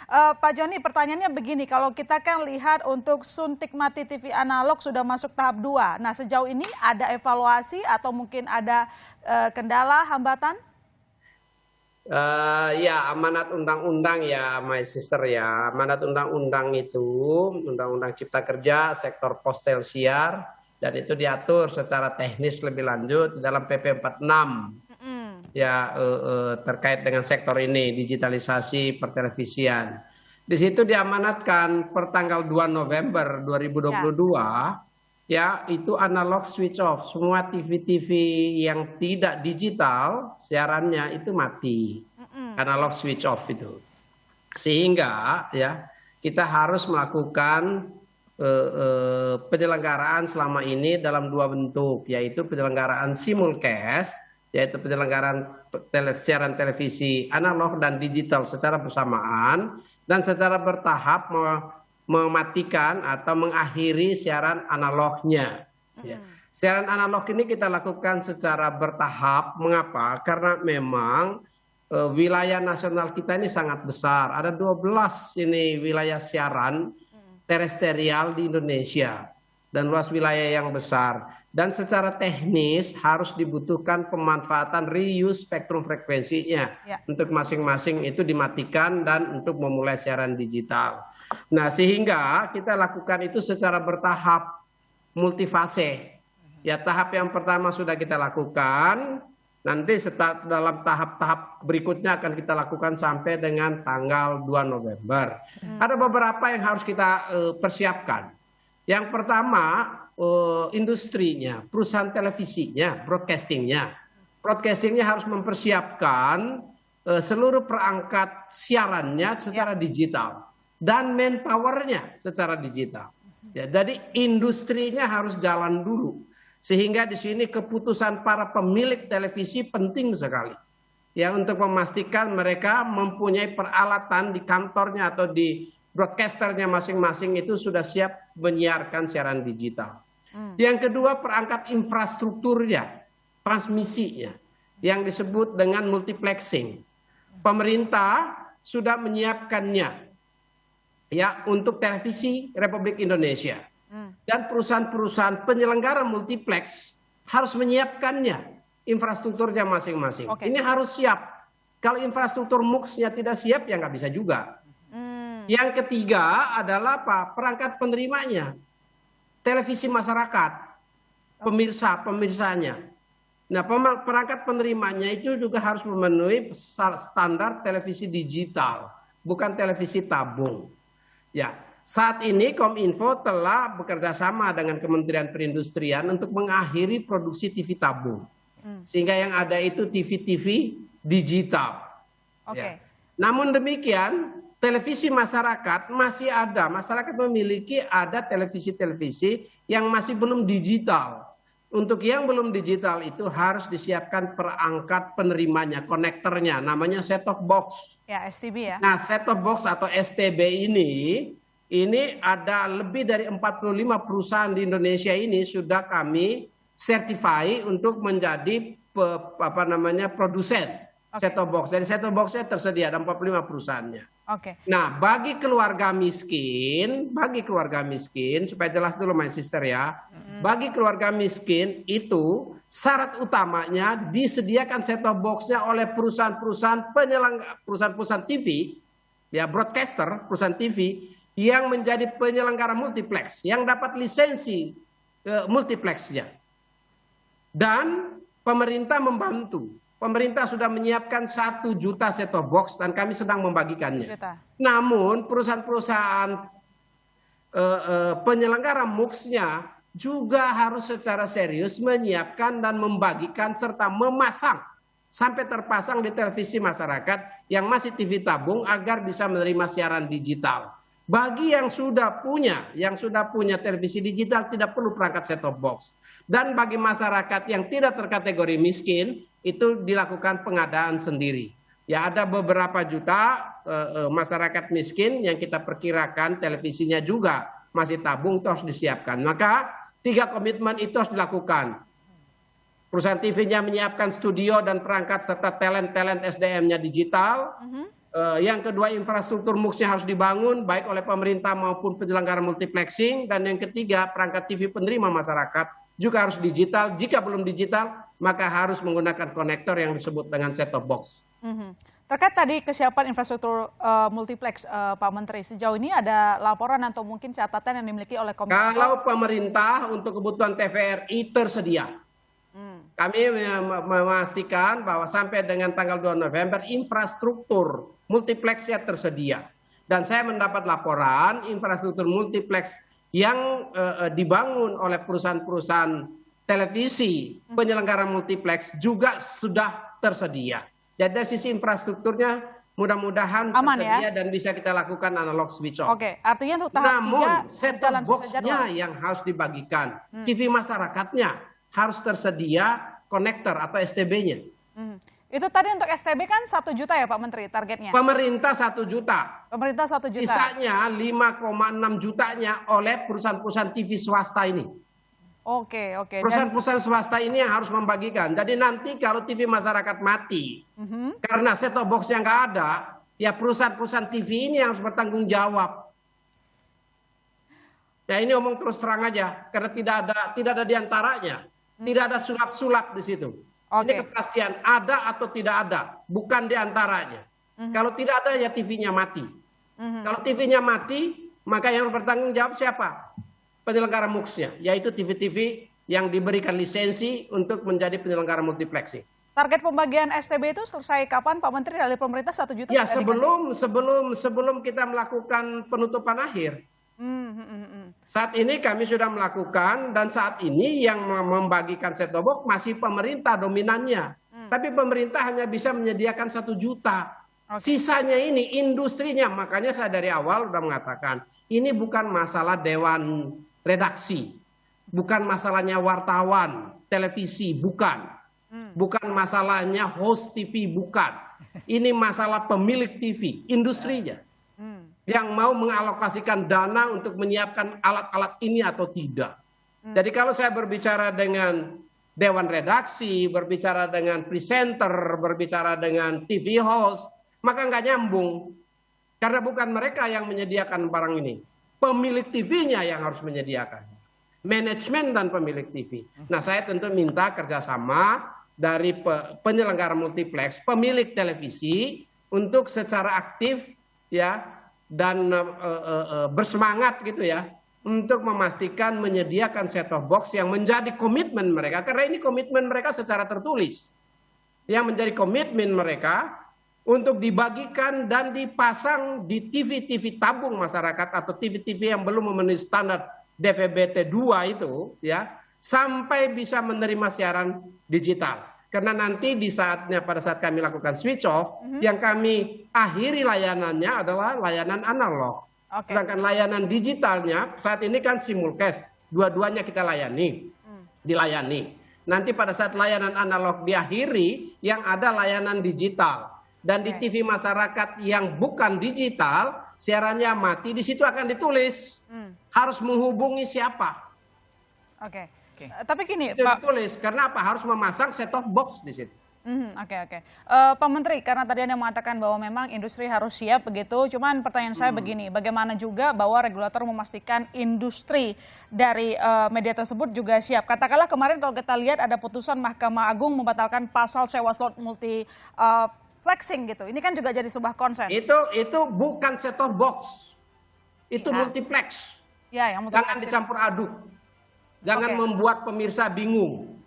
Pak Joni, pertanyaannya begini, kalau kita kan lihat untuk suntik mati TV analog sudah masuk tahap 2. Nah, sejauh ini ada evaluasi atau mungkin ada kendala, hambatan? Ya, amanat undang-undang ya, my sister ya. Amanat undang-undang itu, undang-undang Cipta Kerja, sektor pos telsiar, dan itu diatur secara teknis lebih lanjut dalam PP 46 ya terkait dengan sektor ini, digitalisasi pertelevisian. Di situ diamanatkan per tanggal 2 November Ya. 2022 ya itu analog switch off. Semua TV-TV yang tidak digital siarannya itu mati. Analog switch off itu. Sehingga ya kita harus melakukan penyelenggaraan selama ini dalam dua bentuk, yaitu penyelenggaraan simulcast, yaitu penyelenggaraan siaran televisi analog dan digital secara bersamaan, dan secara bertahap mematikan atau mengakhiri siaran analognya. Ya. Siaran analog ini kita lakukan secara bertahap. Mengapa? Karena memang wilayah nasional kita ini sangat besar. Ada 12 ini wilayah siaran terestrial di Indonesia dan luas wilayah yang besar. Dan secara teknis harus dibutuhkan pemanfaatan reuse spektrum frekuensinya. Untuk masing-masing itu dimatikan dan untuk memulai siaran digital. Nah, sehingga kita lakukan itu secara bertahap, multifase. Ya, tahap yang pertama sudah kita lakukan, nanti dalam tahap-tahap berikutnya akan kita lakukan sampai dengan tanggal 2 November. Ada beberapa yang harus kita persiapkan. Yang pertama, industrinya, perusahaan televisinya, broadcastingnya. Broadcastingnya harus mempersiapkan seluruh perangkat siarannya secara digital dan manpowernya secara digital. Ya, jadi industrinya harus jalan dulu. Sehingga di sini keputusan para pemilik televisi penting sekali. Ya, untuk memastikan mereka mempunyai peralatan di kantornya atau di broadcasternya masing-masing itu sudah siap menyiarkan siaran digital. Yang kedua, perangkat infrastrukturnya, transmisinya, yang disebut dengan multiplexing. Pemerintah sudah menyiapkannya ya untuk televisi Republik Indonesia. Dan perusahaan-perusahaan penyelenggara multiplex harus menyiapkannya infrastrukturnya masing-masing. Ini harus siap. Kalau infrastruktur MUX-nya tidak siap ya nggak bisa juga. Yang ketiga adalah apa? Perangkat penerimanya, televisi masyarakat, pemirsanya. Nah, perangkat penerimanya itu juga harus memenuhi standar televisi digital, bukan televisi tabung. Ya. Saat ini Kominfo telah bekerja sama dengan Kementerian Perindustrian untuk mengakhiri produksi TV tabung. Sehingga yang ada itu TV-TV digital. Ya. Namun demikian, televisi masyarakat masih ada. Masyarakat memiliki ada televisi-televisi yang masih belum digital. Untuk yang belum digital itu harus disiapkan perangkat penerimanya, konektornya, namanya set-top box. Ya, STB ya. Nah, set-top box atau STB ini ada lebih dari 45 perusahaan di Indonesia ini sudah kami certify untuk menjadi produsen set-top box. Jadi set-top boxnya tersedia, ada 45 perusahaannya. Nah, bagi keluarga miskin, supaya jelas dulu my sister ya, bagi keluarga miskin itu syarat utamanya disediakan set-top boxnya oleh perusahaan-perusahaan penyelenggara, perusahaan-perusahaan TV, ya broadcaster, perusahaan TV, yang menjadi penyelenggara multiplex, yang dapat lisensi multiplexnya. Dan pemerintah membantu. Pemerintah sudah menyiapkan 1 juta set-top box dan kami sedang membagikannya. Namun perusahaan-perusahaan penyelenggara MUX-nya juga harus secara serius menyiapkan dan membagikan serta memasang sampai terpasang di televisi masyarakat yang masih TV tabung agar bisa menerima siaran digital. Bagi yang sudah punya televisi digital tidak perlu perangkat set-top box. Dan bagi masyarakat yang tidak terkategori miskin itu dilakukan pengadaan sendiri. Ya, ada beberapa juta masyarakat miskin yang kita perkirakan televisinya juga masih tabung, itu harus disiapkan. Maka 3 komitmen itu harus dilakukan. Perusahaan TV-nya menyiapkan studio dan perangkat serta talent-talent SDM-nya digital. Yang kedua, infrastruktur MUX-nya harus dibangun baik oleh pemerintah maupun penyelenggara multiplexing. Dan yang ketiga, perangkat TV penerima masyarakat juga harus digital. Jika belum digital, maka harus menggunakan konektor yang disebut dengan set-top box. Terkait tadi kesiapan infrastruktur multiplex, Pak Menteri, sejauh ini ada laporan atau mungkin catatan yang dimiliki oleh Komisi? Kalau pemerintah untuk kebutuhan TVRI tersedia. Kami memastikan bahwa sampai dengan tanggal 2 November infrastruktur multiplexnya tersedia. Dan saya mendapat laporan infrastruktur multiplex yang dibangun oleh perusahaan-perusahaan televisi penyelenggara multiplex juga sudah tersedia. Jadi dari sisi infrastrukturnya mudah-mudahan tersedia dan bisa kita lakukan analog switch off. Oke, artinya untuk tahap 3 namun set-top box-nya yang harus dibagikan, TV masyarakatnya harus tersedia konektor atau STB-nya. Itu tadi untuk STB kan 1 juta ya Pak Menteri targetnya? Pemerintah 1 juta. Pemerintah 1 juta. Sisanya 5,6 jutanya oleh perusahaan-perusahaan TV swasta ini. Oke. Perusahaan-perusahaan swasta ini yang harus membagikan. Jadi nanti kalau TV masyarakat mati, karena set-top box-nya nggak ada, ya perusahaan-perusahaan TV ini yang harus bertanggung jawab. Ya ini omong terus terang aja, karena tidak ada diantaranya. Tidak ada sulap-sulap di situ. Ini kepastian ada atau tidak ada, bukan diantaranya. Kalau tidak ada ya TV-nya mati. Kalau TV-nya mati, maka yang bertanggung jawab siapa? Penyelenggara MUX-nya, yaitu TV-TV yang diberikan lisensi untuk menjadi penyelenggara multiplexing. Target pembagian STB itu selesai kapan Pak Menteri dari pemerintah 1 juta? Ya sebelum kita melakukan penutupan akhir. Saat ini kami sudah melakukan dan saat ini yang membagikan set-top box masih pemerintah dominannya. Tapi pemerintah hanya bisa menyediakan 1 juta. Sisanya ini industrinya, makanya saya dari awal sudah mengatakan ini bukan masalah dewan redaksi, bukan masalahnya wartawan televisi, bukan masalahnya host TV, bukan. Ini masalah pemilik TV, industrinya. Yang mau mengalokasikan dana untuk menyiapkan alat-alat ini atau tidak. Jadi kalau saya berbicara dengan dewan redaksi, berbicara dengan presenter, berbicara dengan TV host, maka nggak nyambung. Karena bukan mereka yang menyediakan barang ini. Pemilik TV-nya yang harus menyediakan. Manajemen dan pemilik TV. Nah saya tentu minta kerjasama dari penyelenggara multiplex, pemilik televisi, untuk secara aktif ya, dan bersemangat gitu ya untuk memastikan menyediakan set-top box yang menjadi komitmen mereka, karena ini komitmen mereka secara tertulis yang menjadi komitmen mereka untuk dibagikan dan dipasang di TV-TV tabung masyarakat atau TV-TV yang belum memenuhi standar DVB-T2 itu ya, sampai bisa menerima siaran digital. Karena nanti pada saat kami lakukan switch off, yang kami akhiri layanannya adalah layanan analog. Sedangkan layanan digitalnya saat ini kan simulcast, dua-duanya kita dilayani. Nanti pada saat layanan analog diakhiri, yang ada layanan digital. Dan di TV masyarakat yang bukan digital, siarannya mati, di situ akan ditulis harus menghubungi siapa. Tapi gini, Pak, ditulis karena apa? Harus memasang set-top box di situ. Pak Menteri, karena tadi Anda mengatakan bahwa memang industri harus siap begitu, cuman pertanyaan saya begini, bagaimana juga bahwa regulator memastikan industri dari media tersebut juga siap? Katakanlah kemarin kalau kita lihat ada putusan Mahkamah Agung membatalkan pasal sewa slot multiplexing gitu, ini kan juga jadi sebuah konsen. Itu bukan set-top box, itu multiplex. Ya, yang jangan dicampur aduk. Jangan membuat pemirsa bingung.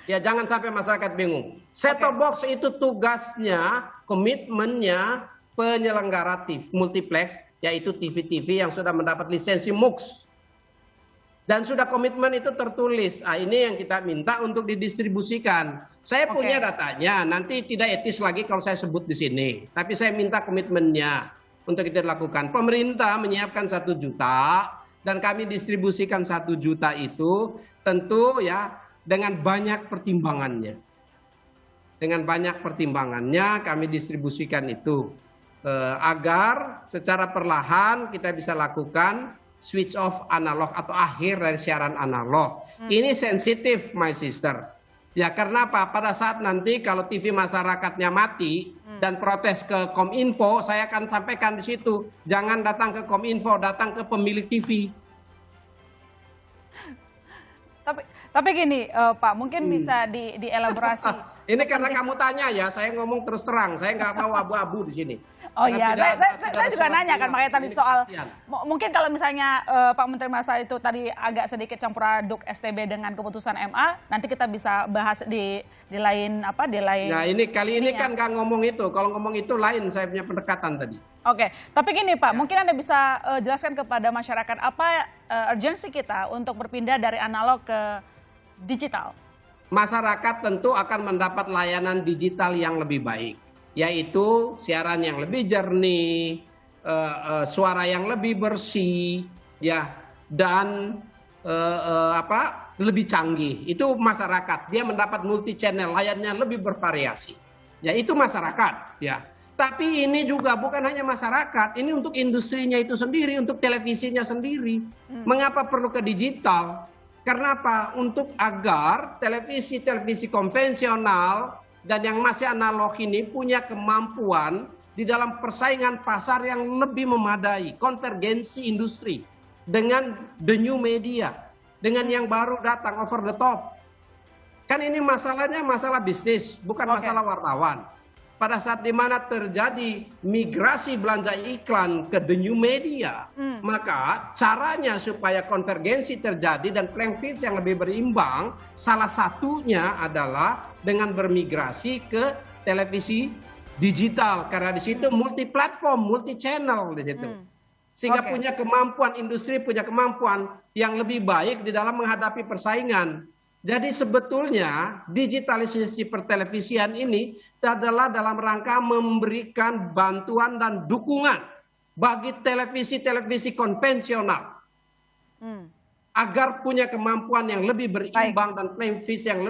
Ya jangan sampai masyarakat bingung. Set-top box itu tugasnya, komitmennya penyelenggara TV multiplex, yaitu TV-TV yang sudah mendapat lisensi MUX. Dan sudah komitmen itu tertulis. Ini yang kita minta untuk didistribusikan. Saya punya datanya, nanti tidak etis lagi kalau saya sebut di sini. Tapi saya minta komitmennya untuk kita lakukan. Pemerintah menyiapkan 1 juta. Dan kami distribusikan 1 juta itu tentu ya dengan banyak pertimbangannya. Dengan banyak pertimbangannya kami distribusikan itu. Agar secara perlahan kita bisa lakukan switch off analog atau akhir dari siaran analog. Ini sensitif my sister. Ya karena apa? Pada saat nanti kalau TV masyarakatnya mati, dan protes ke Kominfo, saya akan sampaikan di situ, jangan datang ke Kominfo, datang ke pemilik TV. Tapi gini, Pak, mungkin bisa dielaborasi. Ini karena kamu tanya ya, saya ngomong terus terang, saya nggak mau abu-abu di sini. Oh Karena iya, tidak saya juga ada nanya kan makanya tadi soal penelitian. mungkin kalau misalnya Pak Menteri Masa itu tadi agak sedikit campur aduk STB dengan keputusan MA, nanti kita bisa bahas di lain di lain. Nah ini kali ini ininya. kan nggak ngomong itu, kalau ngomong itu lain saya punya pendekatan tadi. Oke, tapi gini Pak, mungkin Anda bisa jelaskan kepada masyarakat apa urgensi kita untuk berpindah dari analog ke digital. Masyarakat tentu akan mendapat layanan digital yang lebih baik, yaitu siaran yang lebih jernih, suara yang lebih bersih, ya, dan lebih canggih. Itu masyarakat, dia mendapat multi channel, layarnya lebih bervariasi. Ya itu masyarakat, ya. Tapi ini juga bukan hanya masyarakat, ini untuk industrinya itu sendiri, untuk televisinya sendiri. Mengapa perlu ke digital? Karena apa? Untuk agar televisi-televisi konvensional dan yang masih analog ini punya kemampuan di dalam persaingan pasar yang lebih memadai, konvergensi industri dengan the new media, dengan yang baru datang over the top. Kan ini masalahnya masalah bisnis, bukan masalah wartawan. Pada saat dimana terjadi migrasi belanja iklan ke the new media, maka caranya supaya konvergensi terjadi dan playing field yang lebih berimbang, salah satunya adalah dengan bermigrasi ke televisi digital, karena di situ multi platform, multi channel di situ. Sehingga punya kemampuan, industri punya kemampuan yang lebih baik di dalam menghadapi persaingan. Jadi sebetulnya digitalisasi pertelevisian ini adalah dalam rangka memberikan bantuan dan dukungan bagi televisi-televisi konvensional agar punya kemampuan yang lebih berimbang dan playing field yang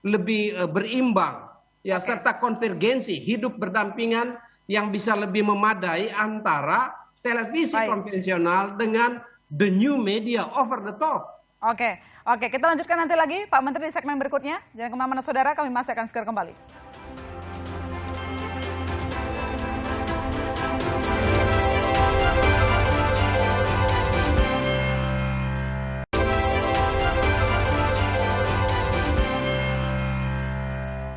lebih berimbang, ya, serta konvergensi hidup berdampingan yang bisa lebih memadai antara televisi konvensional dengan the new media over the top. Oke, kita lanjutkan nanti lagi Pak Menteri di segmen berikutnya. Jangan kemana-mana saudara, kami masih akan segera kembali.